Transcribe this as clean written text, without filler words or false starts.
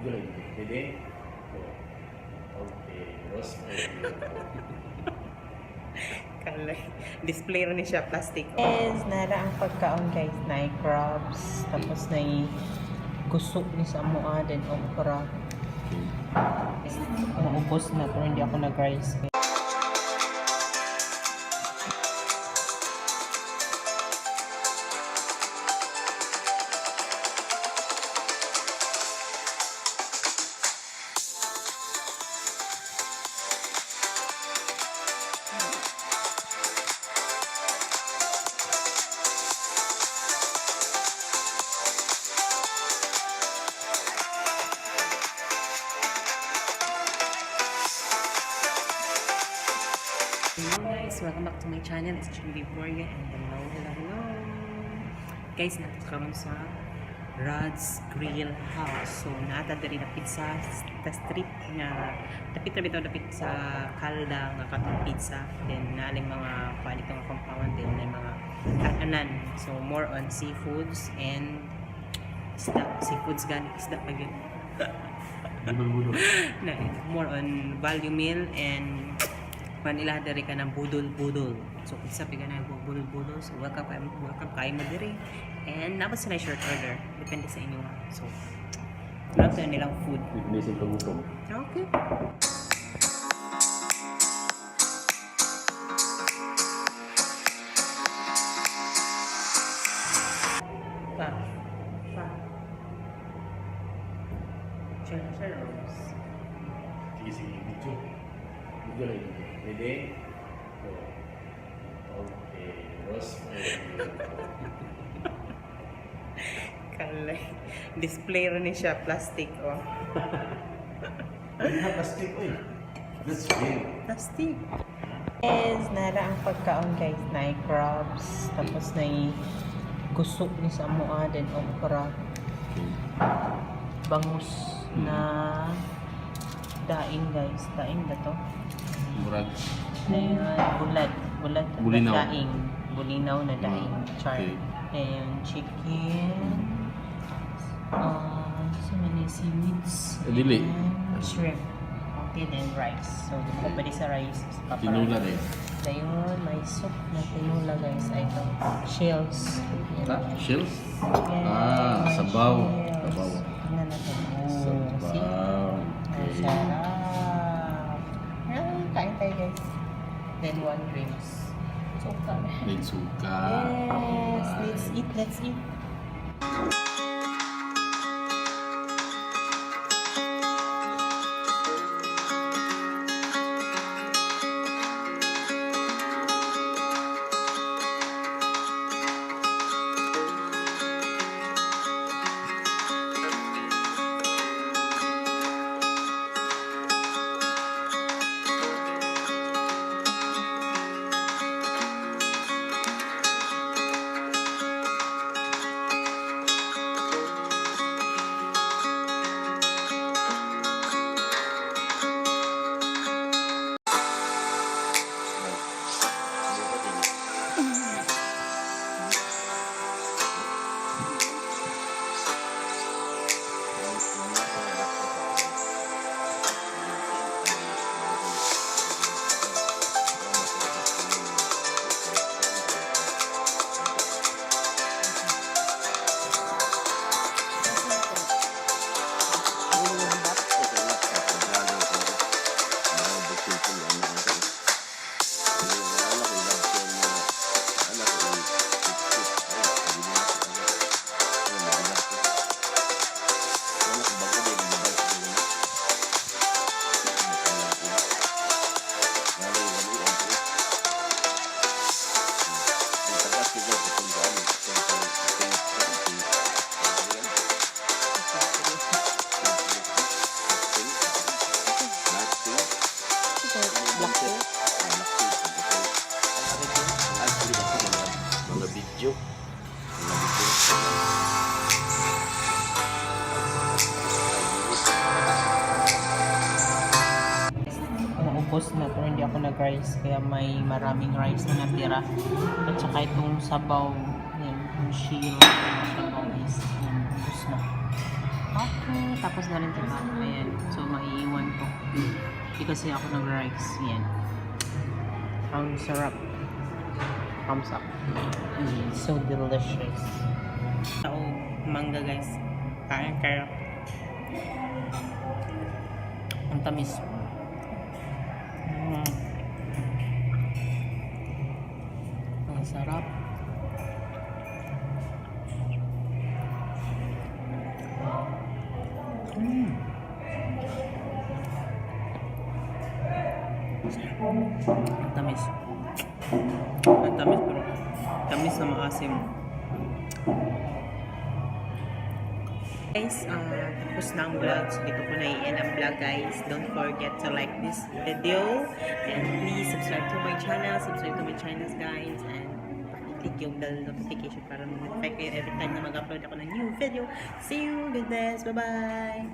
Pwede? Okay. Roast Kalay. Display rin siya, plastic. Yes, nara ang pagkaon guys. Na crabs. Tapos na gusok ni sa amoa din okra. Maubos na pero hindi ako nag-rice. Hello guys, welcome back to my channel. It's Chili Borgia and hello. Guys, nakakaroon sa Rod's Grill House. So, naata diri dapit sa street nga dapit sa kalda nga katong pizza. Then naling mga quality nga compound din na mga kakanan. So, more on seafoods and isda. Seafoods gani isda pa gyud. More on value meal and Manila dari ka ng budol-budol. So, isa piga na budol-budol. So, welcome kayo mo diri. And napos na short order. Depende sa inyo. So, love na nilang food. Missing kagutom. Okay. Pa. Chill. Sige. Video lang. Pwede? Okay. Roast Kalay. Display rin siya, plastic. Oh. plastic. That's real. Plastic. Yes, nara ang pagkaon guys. Na crabs. Tapos na gusok ni sa amoa din okra. Bangus na daing guys. Daing ba to? Murag. Bulat Bulinaw. na daing. Bulinaw na daing. Char. Okay. And chicken. So many seaweeds. Dili. And shrimp. Okay, then rice. So, di mo pwede sa rice. Tinula na yun. Dayon, may soup na tinula guys. Ay, ito. Shells. Shells? Yes, sabaw. shells. Sabaw. Tingnan natin. Sabaw. Ang sarap. Kain tayo guys. Then one drinks. Suka. May suka. Yes, let's eat. Naubos na pero hindi ako nag-rice kaya may maraming rice na natira at saka itong sabaw yan, yung shield sabaw is yan, ubos na Okay, tapos na rin ito ha. Ayan. So, maiiwan ko. Hindi kasi ako nag-rice. Yan. Ang sarap. Thumbs up. So delicious. Oh, mangga guys. Kain kayo. Ang tamis. Ang sarap. Ang tamis. Ang tamis pero tamis na maasim. Guys, tapos na ang vlog. So, dito ko na i-end ang vlog, guys. Don't forget to like this video. And please subscribe to my channel. Subscribe to my channels, guys. And click yung bell notification para ma-notify kayo every time na mag-upload ako ng new video. See you. God bless. Bye-bye.